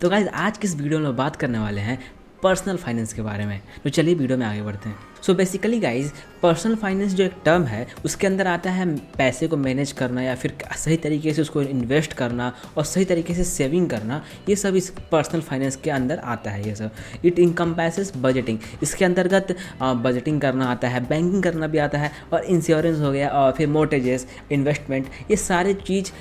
तो गाइज आज की इस वीडियो में बात करने वाले हैं पर्सनल फाइनेंस के बारे में। तो चलिए वीडियो में आगे बढ़ते हैं। So basically guys personal finance जो एक टर्म है उसके अंदर आता है पैसे को मैनेज करना या फिर सही तरीके से उसको इन्वेस्ट करना और सही तरीके से सेविंग करना, ये सब इस पर्सनल फाइनेंस के अंदर आता है। ये सब इट इनकम्प्रेसेस बजटिंग, इसके अंतर्गत बजटिंग करना आता है, बैंकिंग करना भी आता है और इंश्योरेंस हो गया और फिर मोर्टेजेस, इन्वेस्टमेंट, ये सारे चीज़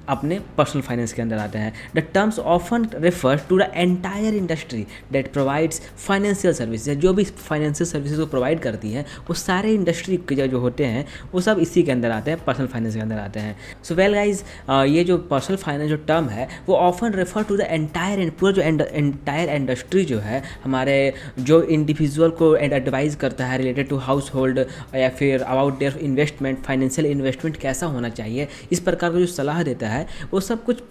अपने पर्सनल फाइनेंस के अंदर आते हैं। The terms often refer to the entire industry that provides financial services. जो भी फाइनेंशियल सर्विसेज को प्रोवाइड करती है वो सारे इंडस्ट्री के जो होते हैं वो सब इसी के अंदर आते हैं, पर्सनल फाइनेंस के अंदर आते हैं। सो वेल गाइज, ये जो पर्सनल फाइनेंस जो टर्म है वो often refer to the entire, पूरा जो एंटायर इंडस्ट्री जो है हमारे जो इंडिविजुअल को एडवाइज करता है रिलेटेड टू हाउस होल्ड या फिर about their investment, financial investment कैसा होना चाहिए, इस प्रकार का जो सलाह देता है वो सब कुछ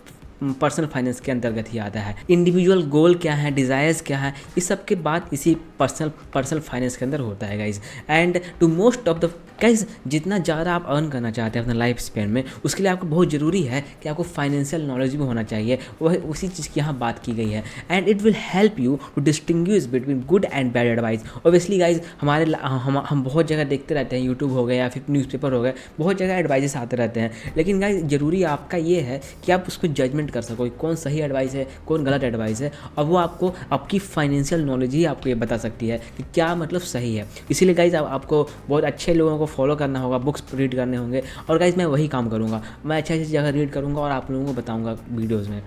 पर्सनल फाइनेंस के अंतर्गत ही आता है। इंडिविजुअल गोल क्या है, डिज़ायर्स क्या है, इस सब के बाद इसी पर्सनल फाइनेंस के अंदर होता है guys. And to most of the guys, जितना ज़्यादा आप अर्न करना चाहते हैं अपना लाइफ स्पेन में, उसके लिए आपको बहुत ज़रूरी है कि आपको फाइनेंशियल नॉलेज भी होना चाहिए। वह उसी चीज़ की यहाँ बात की गई है। And it will help you to distinguish between good and bad advice. Obviously guys हम बहुत जगह देखते रहते हैं, यूट्यूब हो गया या फिर न्यूज़पेपर हो गए, बहुत जगह एडवाइजेस आते रहते हैं। लेकिन गाइज ज़रूरी आपका ये है कि आप उसको जजमेंट कर सको कौन सही एडवाइस है, कौन गलत एडवाइस है, और वो आपको आपकी फाइनेंशियल नॉलेज ही आपको ये बता सकती है कि क्या मतलब सही है। इसीलिए गाइज आपको बहुत अच्छे लोगों को फॉलो करना होगा, बुक्स रीड करने होंगे, और गाइज मैं वही काम करूँगा, मैं अच्छी अच्छी जगह रीड करूँगा और आप लोगों को बताऊँगा वीडियोज़ में।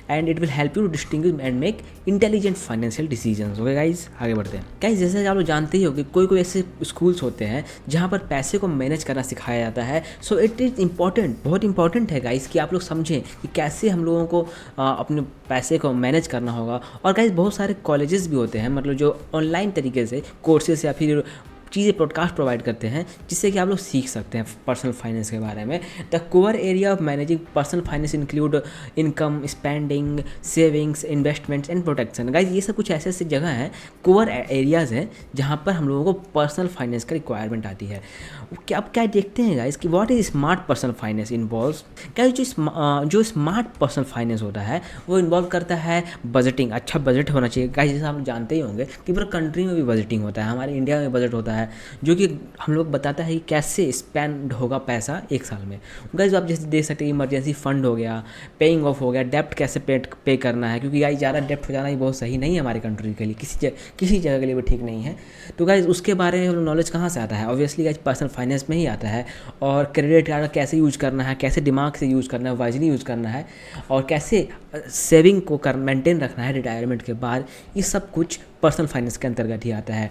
And it will help you to distinguish and make intelligent financial decisions. Okay guys, आगे बढ़ते हैं। गाइज जैसे आप लोग जानते ही हो कि कोई ऐसे स्कूल्स होते हैं जहाँ पर पैसे को मैनेज करना सिखाया जाता है। सो इट इज़ इम्पॉर्टेंट, बहुत इंपॉर्टेंट है गाइज कि आप लोग समझें कि कैसे हम लोगों को अपने पैसे को मैनेज करना होगा। और गाइज बहुत सारे कॉलेजेस भी होते हैं, मतलब जो ऑनलाइन तरीके से कोर्सेस या फिर चीज़ें पॉडकास्ट प्रोवाइड करते हैं जिससे कि आप लोग सीख सकते हैं पर्सनल फाइनेंस के बारे में। The core area of managing personal finance include income, spending, savings, investments and protection. Guys ये सब कुछ ऐसे ऐसे जगह हैं, कोर एरियाज़ हैं जहाँ पर हम लोगों को पर्सनल फाइनेंस का रिक्वायरमेंट आती है। क्या अब क्या देखते हैं गाइज कि what is smart personal finance involves. क्या जो स्मार्ट पर्सनल फाइनेंस होता है वो इन्वॉल्व करता है बजटिंग। अच्छा बजट होना चाहिए गाइज, जैसे आप जानते ही होंगे कि पूरा कंट्री में भी बजटिंग होता है, हमारे इंडिया में बजट होता है जो कि हम लोग बताता है कि कैसे स्पेंड होगा पैसा एक साल में। गाइज आप जैसे देख सकते हैं इमरजेंसी फंड हो गया, पेइंग ऑफ हो गया, डेप्ट कैसे पे करना है, क्योंकि गाइज ज़्यादा डेप्ट हो जाना ही बहुत सही नहीं है हमारी कंट्री के लिए, किसी जगह के लिए भी ठीक नहीं है। तो गाइज उसके बारे में नॉलेज कहाँ से आता है, ऑब्वियसली गाइज पर्सनल फाइनेंस में ही आता है। और क्रेडिट कार्ड कैसे यूज करना है, कैसे दिमाग से यूज़ करना है, वाइजली यूज़ करना है, और कैसे सेविंग को मेंटेन रखना है रिटायरमेंट के बाद, ये सब कुछ पर्सनल फाइनेंस के अंतर्गत ही आता है।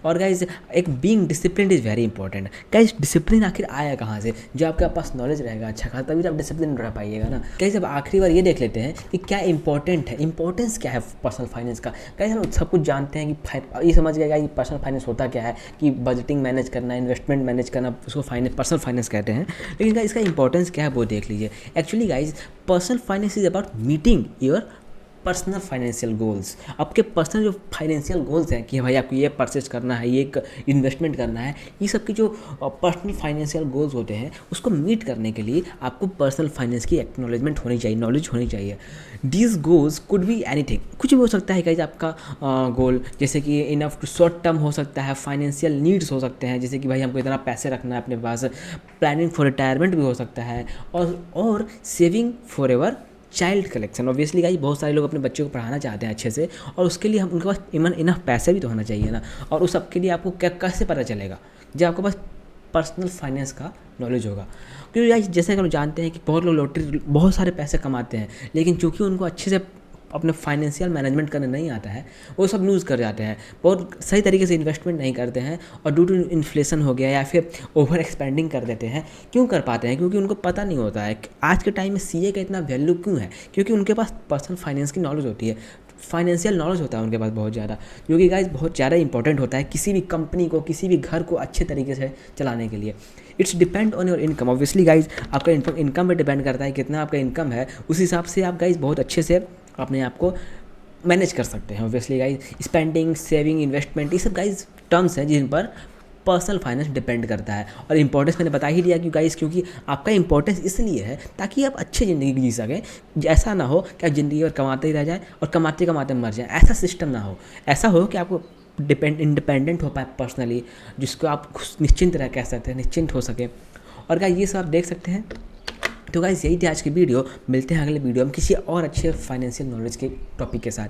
और गाइज एक being discipline is very important. Guys discipline आखिर आया कहाँ से, जो आपके पास नॉलेज रहेगा अच्छा खासा तभी तो आप डिसिप्लिन रह पाइएगा ना। गाइज अब आखिरी बार ये देख लेते हैं कि क्या इंपॉर्टेंट है, इंपॉर्टेंस क्या है पर्सनल फाइनेंस का। गाइज हम सब कुछ जानते हैं कि ये समझ गए कि पर्सनल फाइनेंस होता क्या है, कि बजटिंग मैनेज करना, इन्वेस्टमेंट मैनेज करना, उसको पर्सनल फाइनेंस कहते हैं। लेकिन गाइज इसका इंपॉर्टेंस क्या है वो देख लीजिए। Actually guys personal finance is about meeting your personal financial goals. आपके पर्सनल जो फाइनेंशियल गोल्स हैं कि भाई आपको ये परचेज करना है, ये एक इन्वेस्टमेंट करना है, ये सब की जो पर्सनल फाइनेंशियल गोल्स होते हैं उसको मीट करने के लिए आपको पर्सनल फाइनेंस की एक्नॉलेजमेंट होनी चाहिए, नॉलेज होनी चाहिए। These goals could be anything, कुछ भी हो सकता है गाइस आपका गोल, जैसे कि इनफ टू शॉर्ट टर्म हो सकता है, फाइनेंशियल नीड्स हो सकते हैं, जैसे कि भाई हमको इतना पैसे रखना है अपने पास, प्लानिंग फॉर रिटायरमेंट भी हो सकता है, और saving for ever child collection. Obviously guys बहुत सारे लोग अपने बच्चे को पढ़ाना चाहते हैं अच्छे से, और उसके लिए हम उनके पास इनफ पैसे भी तो होना चाहिए ना। और उस सब के लिए आपको क्या कैसे पता चलेगा, जब आपके पास पर्सनल फाइनेंस का नॉलेज होगा। क्योंकि गाइस जैसे कि हम जानते हैं कि बहुत लोग लॉटरी बहुत सारे पैसे कमाते हैं, लेकिन चूंकि उनको अच्छे से अपने फाइनेंशियल मैनेजमेंट करने नहीं आता है, वो सब लूज़ कर जाते हैं, बहुत सही तरीके से इन्वेस्टमेंट नहीं करते हैं, और ड्यू टू इन्फ्लेशन हो गया या फिर ओवर एक्सपेंडिंग कर देते हैं। क्यों कर पाते हैं, क्योंकि उनको पता नहीं होता है कि आज के टाइम में सीए का इतना वैल्यू क्यों है, क्योंकि उनके पास पर्सनल फाइनेंस की नॉलेज होती है, फाइनेंशियल नॉलेज होता है उनके पास बहुत ज़्यादा, जो कि गाइस बहुत ज़्यादा इंपॉर्टेंट होता है किसी भी कंपनी को, किसी भी घर को अच्छे तरीके से चलाने के लिए। It's depend on your income. Obviously guys आपका इनकम पे डिपेंड करता है, कितना आपका इनकम है उस हिसाब से आप गाइस बहुत अच्छे से अपने आप को मैनेज कर सकते हैं। Obviously guys spending, saving, investment, ये सब गाइस टर्म्स हैं जिन पर पर्सनल फाइनेंस डिपेंड करता है। और इंपॉर्टेंस मैंने बता ही दिया कि गाइस, क्योंकि आपका इंपॉर्टेंस इसलिए है ताकि आप अच्छी ज़िंदगी जी सकें। ऐसा ना हो कि आप ज़िंदगी भर कमाते ही रह जाए और कमाते कमाते मर जाए, ऐसा सिस्टम ना हो। ऐसा हो कि आपको इंडिपेंडेंट हो पाए पर्सनली, जिसको आप निश्चिंत रह कह सकते हैं, निश्चिंत हो सके। और गाइस ये सब आप देख सकते हैं। तो गाइस यही थी आज की वीडियो। मिलते हैं अगले वीडियो में किसी और अच्छे फाइनेंशियल नॉलेज के टॉपिक के साथ।